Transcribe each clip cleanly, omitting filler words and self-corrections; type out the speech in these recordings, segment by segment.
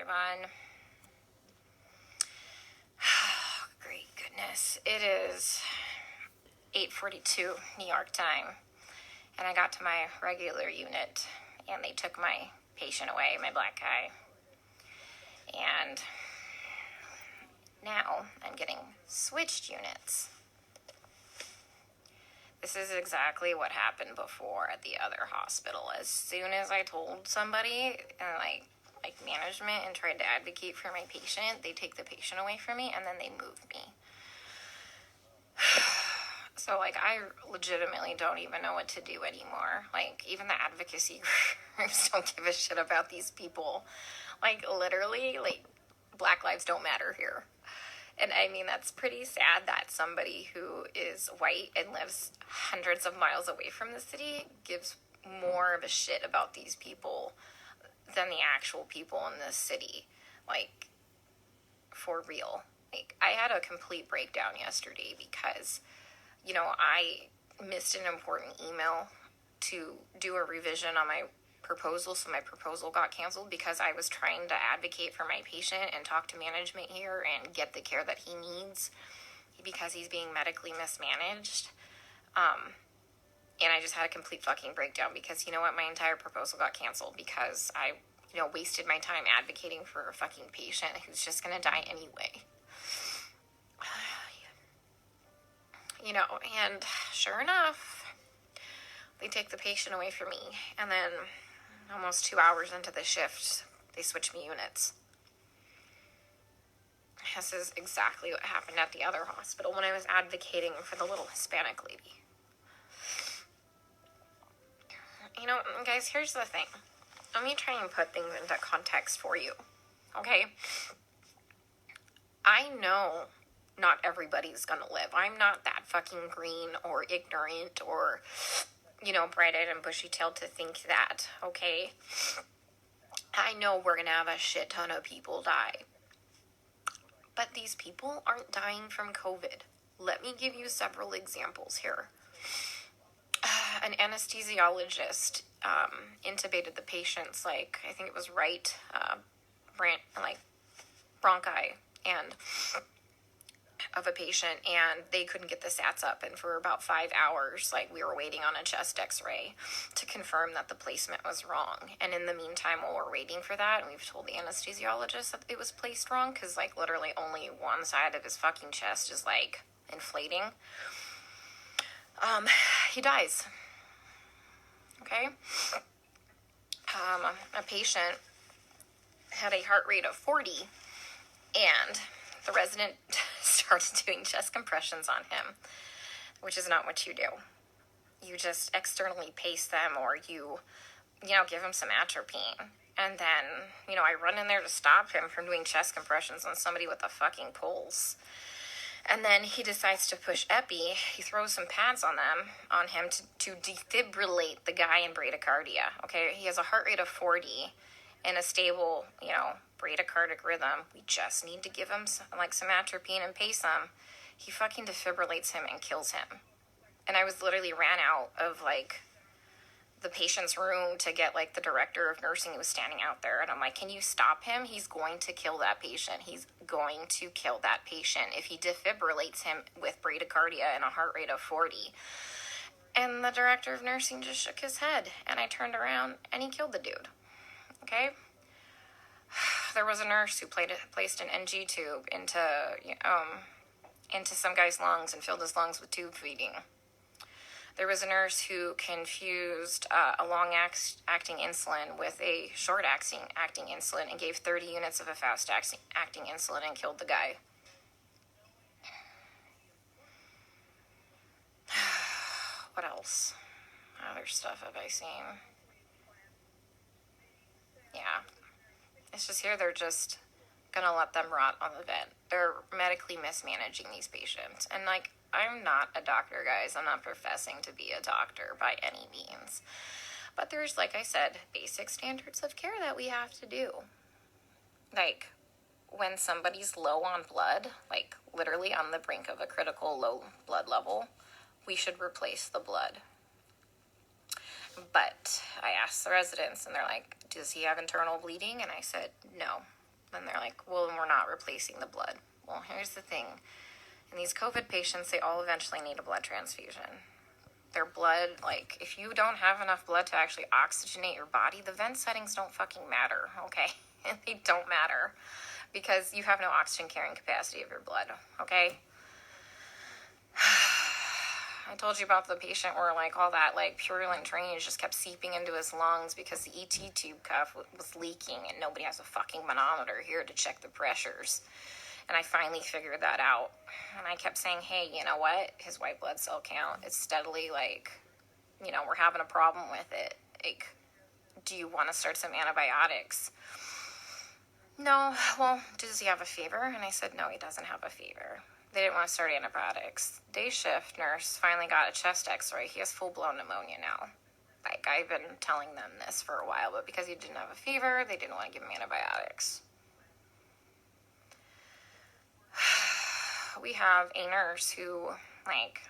everyone. Oh, great goodness. It is 8:42 New York time, and I got to my regular unit, and they took my patient away, my black guy. And now I'm getting switched units. This is exactly what happened before at the other hospital. As soon as I told somebody, like management, and tried to advocate for my patient, they take the patient away from me and then they move me. So, I legitimately don't even know what to do anymore. Even the advocacy groups don't give a shit about these people. Literally, Black lives don't matter here. And I mean, that's pretty sad that somebody who is white and lives hundreds of miles away from the city gives more of a shit about these people than the actual people in this city. For real. I had a complete breakdown yesterday because, I missed an important email to do a revision on my proposal, so my proposal got canceled because I was trying to advocate for my patient and talk to management here and get the care that he needs because he's being medically mismanaged. And I just had a complete fucking breakdown because, you know what, my entire proposal got canceled because I, wasted my time advocating for a fucking patient who's just gonna die anyway. And sure enough, they take the patient away from me, and then almost 2 hours into the shift, they switch me units. This is exactly what happened at the other hospital when I was advocating for the little Hispanic lady. Guys, here's the thing. Let me try and put things into context for you, okay? I know not everybody's gonna live. I'm not that fucking green or ignorant or, bright-eyed and bushy-tailed to think that, okay? I know we're gonna have a shit ton of people die. But these people aren't dying from COVID. Let me give you several examples here. An anesthesiologist intubated the patients, I think it was right, bronchi and of a patient, and they couldn't get the sats up, and for about 5 hours, we were waiting on a chest x-ray to confirm that the placement was wrong. And in the meantime, while we're waiting for that, and we've told the anesthesiologist that it was placed wrong, because literally only one side of his fucking chest is inflating, he dies. Okay? A patient had a heart rate of 40, and the resident started doing chest compressions on him, which is not what you do. You just externally pace them, or you give him some atropine. And then, I run in there to stop him from doing chest compressions on somebody with a fucking pulse. And then he decides to push epi. He throws some pads on him to defibrillate the guy in bradycardia. Okay, he has a heart rate of 40 and a stable, bradycardic rhythm. We just need to give him some atropine and pace him. He fucking defibrillates him and kills him. And I was literally ran out of the patient's room to get the director of nursing who was standing out there, and I'm like, can you stop him? He's going to kill that patient. He's going to kill that patient if he defibrillates him with bradycardia and a heart rate of 40. And the director of nursing just shook his head, and I turned around and he killed the dude. Okay? There was a nurse who placed an NG tube into some guy's lungs and filled his lungs with tube feeding. There was a nurse who confused a long-acting insulin with a short-acting insulin and gave 30 units of a fast-acting insulin and killed the guy. What else? Other stuff have I seen? Yeah. It's just here they're just gonna let them rot on the vent. They're medically mismanaging these patients. And I'm not a doctor, guys. I'm not professing to be a doctor by any means. But there's, like I said, basic standards of care that we have to do. When somebody's low on blood, literally on the brink of a critical low blood level, we should replace the blood. But I asked the residents, and they're like, does he have internal bleeding? And I said, no. Then they're like, well, we're not replacing the blood. Well, here's the thing. In these COVID patients, they all eventually need a blood transfusion. Their blood, like, if you don't have enough blood to actually oxygenate your body, the vent settings don't fucking matter, okay? They don't matter because you have no oxygen carrying capacity of your blood, okay? I told you about the patient where, like, all that, like, purulent drainage just kept seeping into his lungs because the ET tube cuff was leaking and nobody has a fucking manometer here to check the pressures. And I finally figured that out. And I kept saying, hey, you know what? His white blood cell count is steadily, like, you know, we're having a problem with it. Like, do you want to start some antibiotics? No. Well, does he have a fever? And I said, no, he doesn't have a fever. They didn't want to start antibiotics. Day shift nurse finally got a chest x-ray. He has full-blown pneumonia now. Like, I've been telling them this for a while, but because he didn't have a fever, they didn't want to give him antibiotics. We have a nurse who, like,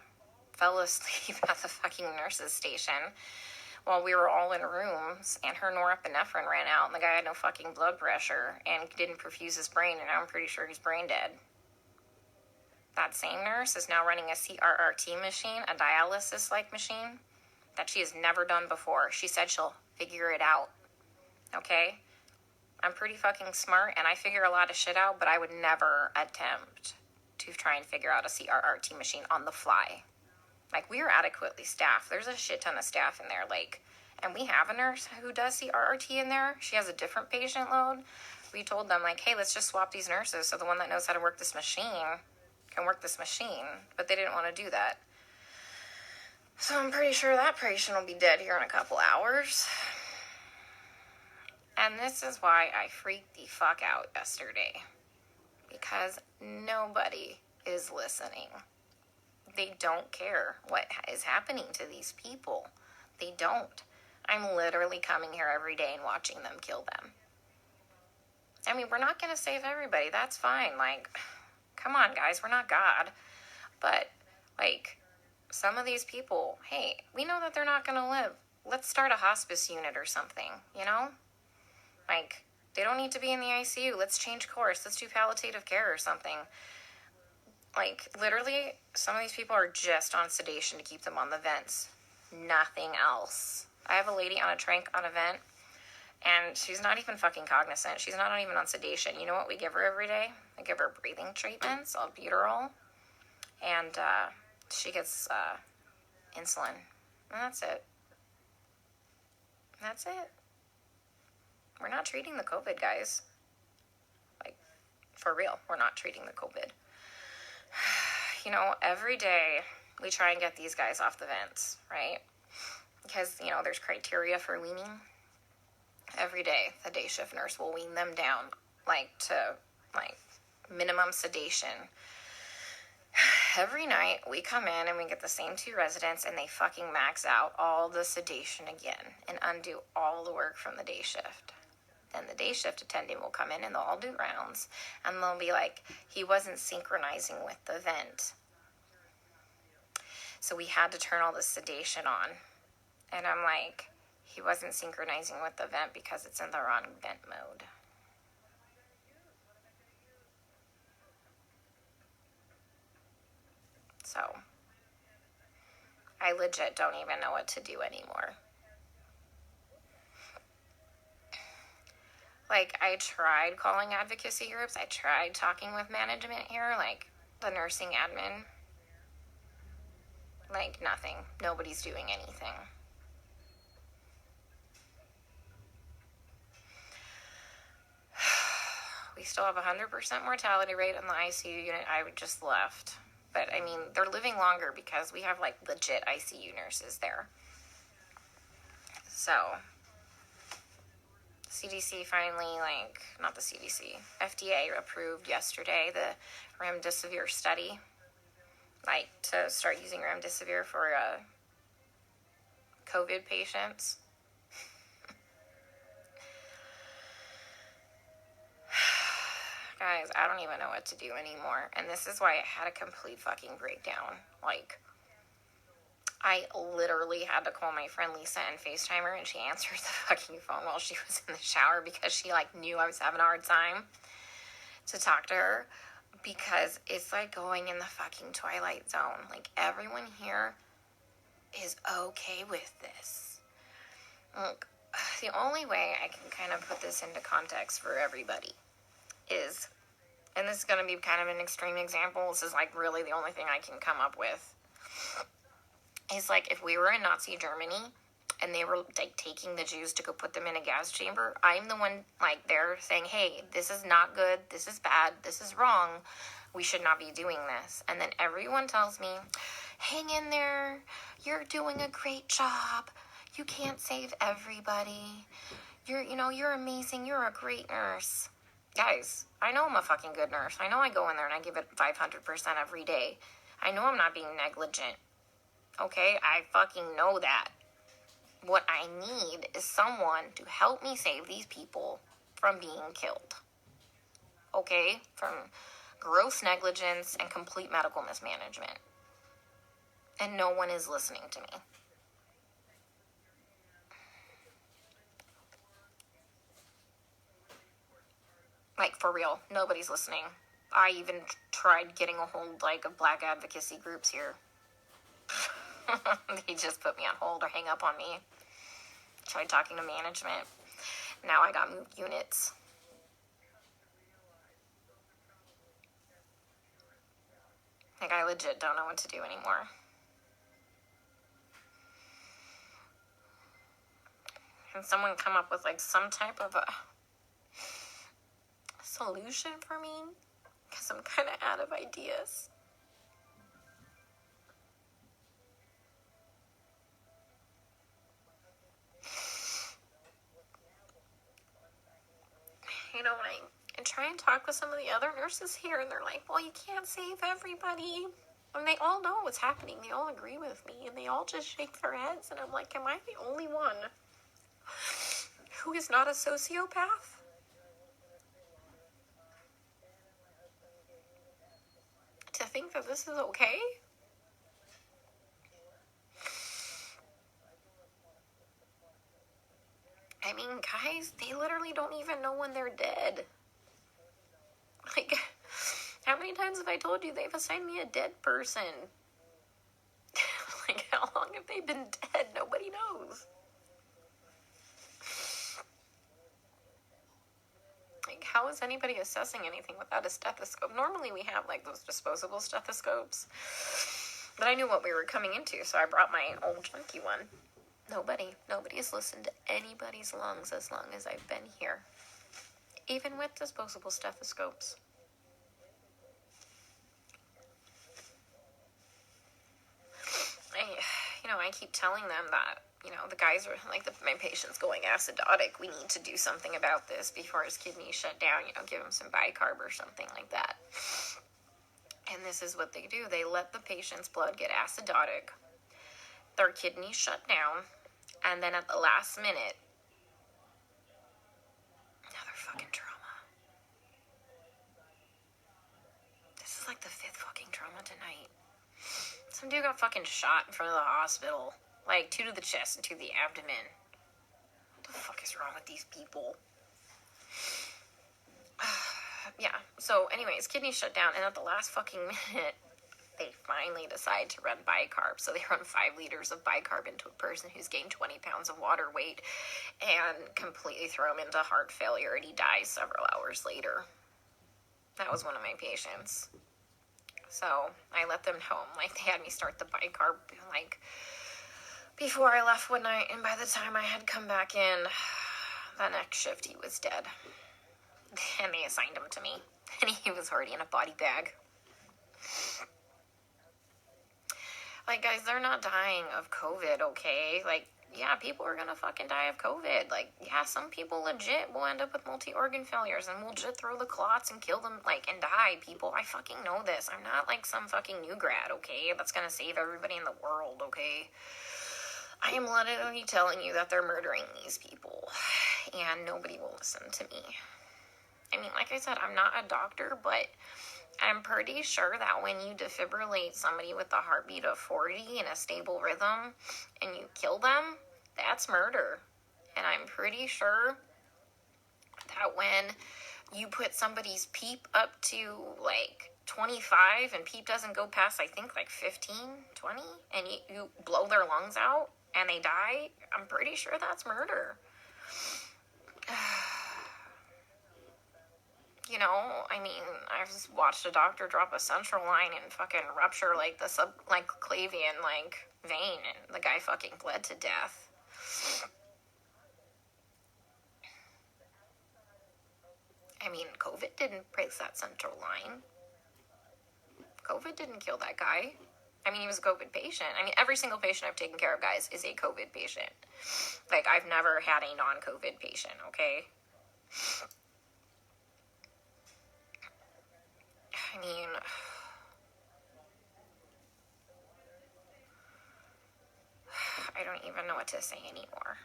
fell asleep at the fucking nurse's station while we were all in rooms, and her norepinephrine ran out, and the guy had no fucking blood pressure and didn't perfuse his brain, and I'm pretty sure he's brain dead. That same nurse is now running a CRRT machine, a dialysis-like machine, that she has never done before. She said she'll figure it out. Okay? I'm pretty fucking smart, and I figure a lot of shit out, but I would never attempt to try and figure out a CRRT machine on the fly. Like, we are adequately staffed. There's a shit ton of staff in there, like, and we have a nurse who does CRRT in there. She has a different patient load. We told them, like, hey, let's just swap these nurses so the one that knows how to work this machine can work this machine, but they didn't want to do that. So I'm pretty sure that patient will be dead here in a couple hours. And this is why I freaked the fuck out yesterday. Because nobody is listening. They don't care what is happening to these people. They don't. I'm literally coming here every day and watching them kill them. I mean, we're not going to save everybody. That's fine. Like, come on, guys. We're not God. But, like, some of these people, hey, we know that they're not going to live. Let's start a hospice unit or something, you know? Like, they don't need to be in the ICU. Let's change course. Let's do palliative care or something. Like, literally, some of these people are just on sedation to keep them on the vents. Nothing else. I have a lady on a tranq on a vent, and she's not even fucking cognizant. She's not even on sedation. You know what we give her every day? I give her breathing treatments, albuterol, and she gets insulin. And that's it. That's it. We're not treating the COVID, guys. Like, for real, we're not treating the COVID. You know, every day we try and get these guys off the vents, right? Because, you know, there's criteria for weaning. Every day, the day shift nurse will wean them down, like, to, like, minimum sedation. Every night, we come in and we get the same two residents, and they fucking max out all the sedation again and undo all the work from the day shift. Then the day shift attendant will come in and they'll all do rounds, and they'll be like, he wasn't synchronizing with the vent. So we had to turn all the sedation on. And I'm like, he wasn't synchronizing with the vent because it's in the wrong vent mode. So I legit don't even know what to do anymore. Like, I tried calling advocacy groups. I tried talking with management here, like the nursing admin. Like, nothing. Nobody's doing anything. We still have 100% mortality rate in the ICU unit. I just left. But, I mean, they're living longer because we have, like, legit ICU nurses there. So, CDC finally, like, not the CDC, FDA approved yesterday the remdesivir study, like, to start using remdesivir for COVID patients. Guys, I don't even know what to do anymore. And this is why I had a complete fucking breakdown. Like, I literally had to call my friend Lisa and FaceTime her, and she answered the fucking phone while she was in the shower because she, like, knew I was having a hard time to talk to her, because it's like going in the fucking Twilight Zone. Like, everyone here is okay with this. Look, the only way I can kind of put this into context for everybody is, and this is going to be kind of an extreme example, this is like really the only thing I can come up with, is like if we were in Nazi Germany and they were like taking the Jews to go put them in a gas chamber, I'm the one like there saying, hey, this is not good, this is bad, this is wrong, we should not be doing this. And then everyone tells me, hang in there, you're doing a great job, you can't save everybody, you're amazing, you're a great nurse. Guys, I know I'm a fucking good nurse. I know I go in there and I give it 500% every day. I know I'm not being negligent. Okay? I fucking know that. What I need is someone to help me save these people from being killed. Okay? From gross negligence and complete medical mismanagement. And no one is listening to me. Like, for real, nobody's listening. I even tried getting a hold, like, of black advocacy groups here. They just put me on hold or hang up on me. Tried talking to management. Now I got moved units. Like, I legit don't know what to do anymore. Can someone come up with, like, some type of a solution for me? Because I'm kind of out of ideas. I try and talk with some of the other nurses here, and they're like, well, you can't save everybody. And they all know what's happening. They all agree with me, and they all just shake their heads. And I'm like, am I the only one who is not a sociopath? To think that this is okay? I mean, guys, they literally don't even know when they're dead. Like, how many times have I told you they've assigned me a dead person? Like, how long have they been dead? Nobody knows. Like, how is anybody assessing anything without a stethoscope? Normally we have, like, those disposable stethoscopes. But I knew what we were coming into, so I brought my old junky one. Nobody has listened to anybody's lungs as long as I've been here. Even with disposable stethoscopes. I keep telling them that, the guys are, like, my patient's going acidotic. We need to do something about this before his kidneys shut down, give him some bicarb or something like that. And this is what they do. They let the patient's blood get acidotic. Their kidneys shut down. And then at the last minute, another fucking trauma. This is like the 5th fucking trauma tonight. Some dude got fucking shot in front of the hospital. Like, 2 to the chest and 2 to the abdomen. What the fuck is wrong with these people? Yeah, so anyways, kidneys shut down, and at the last fucking minute, they finally decide to run bicarb. So they run 5 liters of bicarb into a person who's gained 20 pounds of water weight and completely throw him into heart failure, and he dies several hours later. That was one of my patients. So I let them know, like, they had me start the bicarb, like, before I left one night, and by the time I had come back in, the next shift, he was dead. And they assigned him to me, and he was already in a body bag. Like, guys, they're not dying of COVID, okay? Like, yeah, people are gonna fucking die of COVID. Like, yeah, some people legit will end up with multi-organ failures and will legit throw the clots and kill them, like, and die, people. I fucking know this. I'm not, like, some fucking new grad, okay? That's gonna save everybody in the world, okay? I am literally telling you that they're murdering these people, and nobody will listen to me. I mean, like I said, I'm not a doctor, but I'm pretty sure that when you defibrillate somebody with a heartbeat of 40 in a stable rhythm and you kill them, that's murder. And I'm pretty sure that when you put somebody's PEEP up to like 25 and PEEP doesn't go past, I think, like 15, 20, and you blow their lungs out and they die, I'm pretty sure that's murder. You know, I mean, I've just watched a doctor drop a central line and fucking rupture like the subclavian like vein, and the guy fucking bled to death. I mean, COVID didn't break that central line. COVID didn't kill that guy. I mean, he was a COVID patient. I mean, every single patient I've taken care of, guys, is a COVID patient. Like, I've never had a non-COVID patient, okay? I mean, I don't even know what to say anymore.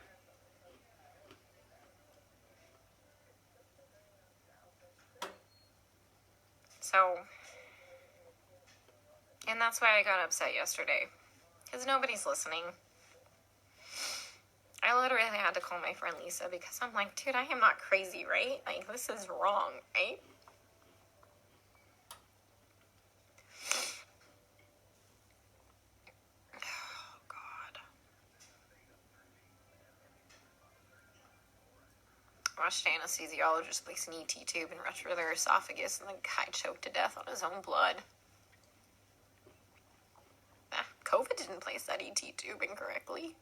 So, and that's why I got upset yesterday. Because nobody's listening. I literally had to call my friend Lisa because I'm like, dude, I am not crazy, right? Like, this is wrong, right? Oh, God. I watched an anesthesiologist place an ET tube and rupture their esophagus, and the guy choked to death on his own blood. COVID didn't place that ET tube incorrectly.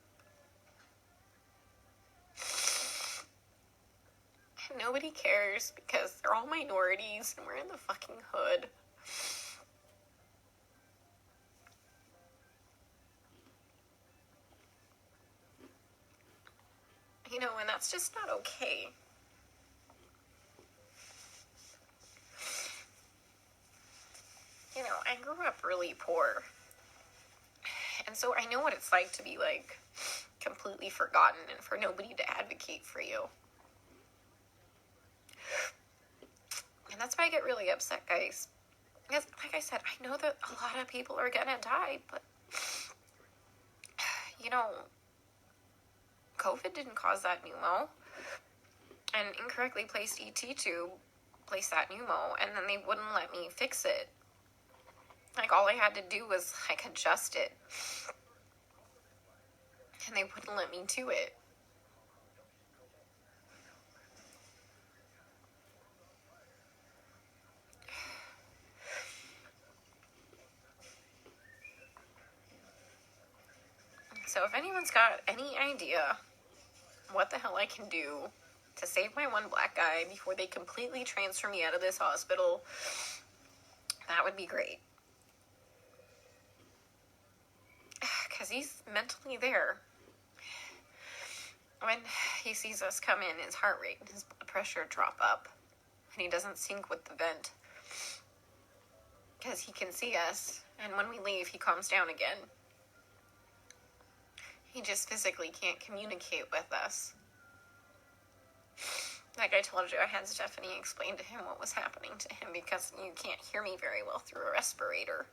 Nobody cares because they're all minorities and we're in the fucking hood. You know, and that's just not okay. You know, I grew up really poor. And so I know what it's like to be, like, completely forgotten and for nobody to advocate for you. And that's why I get really upset, guys. Because, like I said, I know that a lot of people are gonna die, but, you know, COVID didn't cause that pneumo. And incorrectly placed ET tube placed that pneumo, and then they wouldn't let me fix it. Like, all I had to do was, like, adjust it. And they wouldn't let me do it. So if anyone's got any idea what the hell I can do to save my one black guy before they completely transfer me out of this hospital, that would be great. Because he's mentally there. When he sees us come in, his heart rate and his blood pressure drop up. And he doesn't sync with the vent. Because he can see us. And when we leave, he calms down again. He just physically can't communicate with us. Like I told you, I had Stephanie explain to him what was happening to him because you can't hear me very well through a respirator.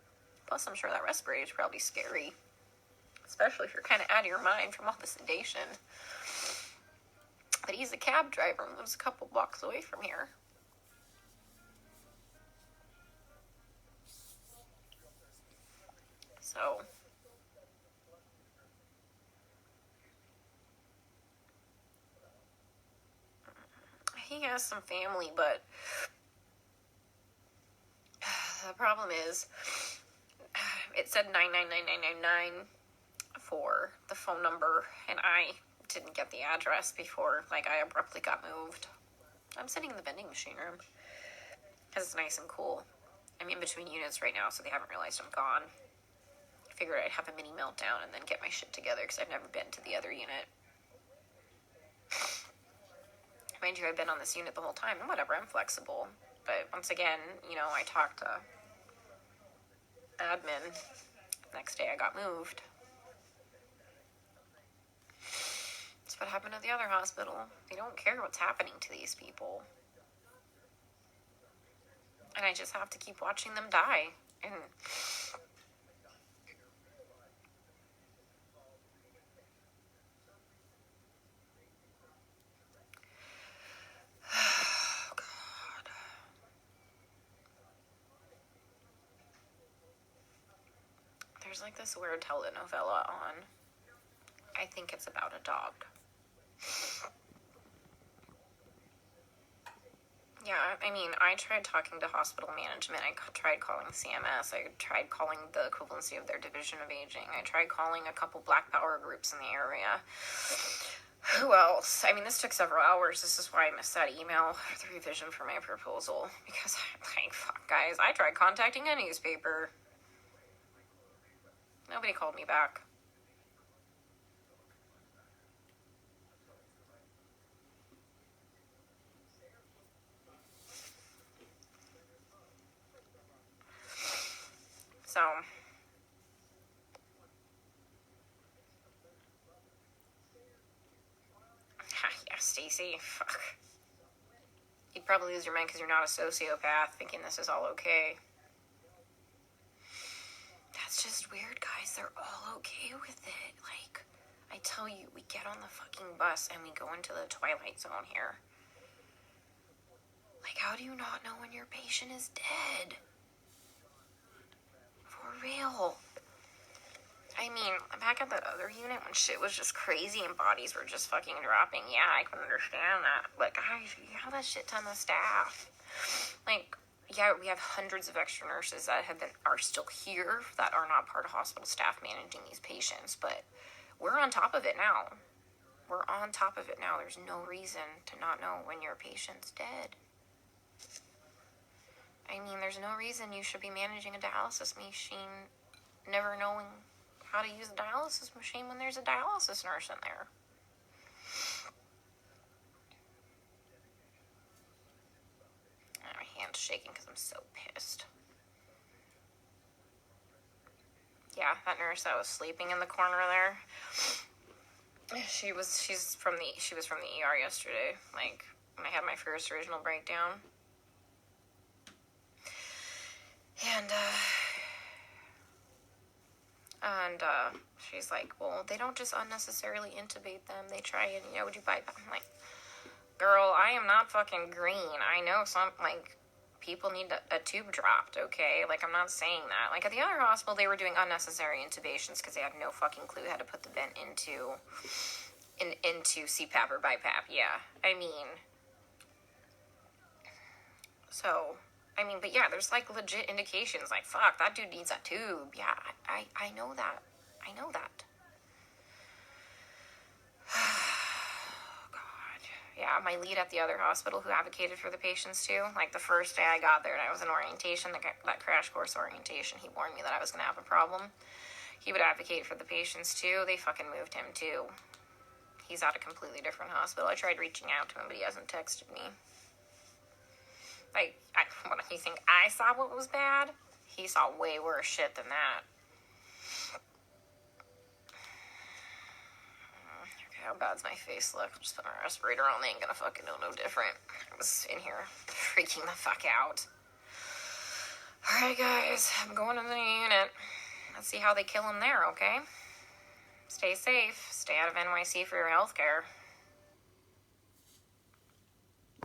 Plus, I'm sure that respirator is probably scary. Especially if you're kind of out of your mind from all the sedation. But he's a cab driver and lives a couple blocks away from here. So, he has some family, but the problem is, it said 99999 for the phone number, and I didn't get the address before, like, I abruptly got moved. I'm sitting in the vending machine room, because it's nice and cool. I'm in between units right now, so they haven't realized I'm gone. I figured I'd have a mini meltdown and then get my shit together, because I've never been to the other unit. Mind you, I've been on this unit the whole time, and whatever, I'm flexible. But once again, you know, I talked to admin. Next day I got moved. That's what happened at the other hospital. They don't care what's happening to these people. And I just have to keep watching them die. And oh, God. There's like this weird telenovela on. I think it's about a dog. Yeah, I mean, I tried talking to hospital management. I tried calling CMS. I tried calling the equivalency of their division of aging. I tried calling a couple Black Power groups in the area. Who else? I mean, this took several hours. This is why I missed that email, the revision for my proposal. Because, like, fuck, guys, I tried contacting a newspaper. Nobody called me back. So, yeah, Stacy, fuck. You'd probably lose your mind because you're not a sociopath thinking this is all okay. That's just weird, guys. They're all okay with it. Like, I tell you, we get on the fucking bus and we go into the Twilight Zone here. Like, how do you not know when your patient is dead? For real. I mean, back at that other unit when shit was just crazy and bodies were just fucking dropping, yeah, I can understand that. But guys, you have that shit ton of staff. Like, yeah, we have hundreds of extra nurses that are still here that are not part of hospital staff managing these patients, but we're on top of it now. We're on top of it now. There's no reason to not know when your patient's dead. I mean, there's no reason you should be managing a dialysis machine never knowing how to use a dialysis machine when there's a dialysis nurse in there. My hand's shaking because I'm so pissed. Yeah, that nurse that was sleeping in the corner there. She was from the ER yesterday. Like when I had my first original breakdown. And she's like, well, they don't just unnecessarily intubate them. They try and, do bypass. I'm like, girl, I am not fucking green. I know some, like, people need a tube dropped, okay? Like, I'm not saying that. Like, at the other hospital, they were doing unnecessary intubations because they had no fucking clue how to put the vent into CPAP or BiPAP, yeah. I mean, so... but yeah, there's, like, legit indications. Like, fuck, that dude needs a tube. Yeah, I know that. I know that. God. Yeah, my lead at the other hospital who advocated for the patients, too. Like, the first day I got there and I was in orientation, that crash course orientation, he warned me that I was going to have a problem. He would advocate for the patients, too. They fucking moved him, too. He's at a completely different hospital. I tried reaching out to him, but he hasn't texted me. Like, what, you think I saw what was bad? He saw way worse shit than that. Okay, how bad's my face look? I'm just putting a respirator on. They ain't gonna fucking know no different. I was in here freaking the fuck out. Alright, guys. I'm going to the unit. Let's see how they kill him there, okay? Stay safe. Stay out of NYC for your healthcare.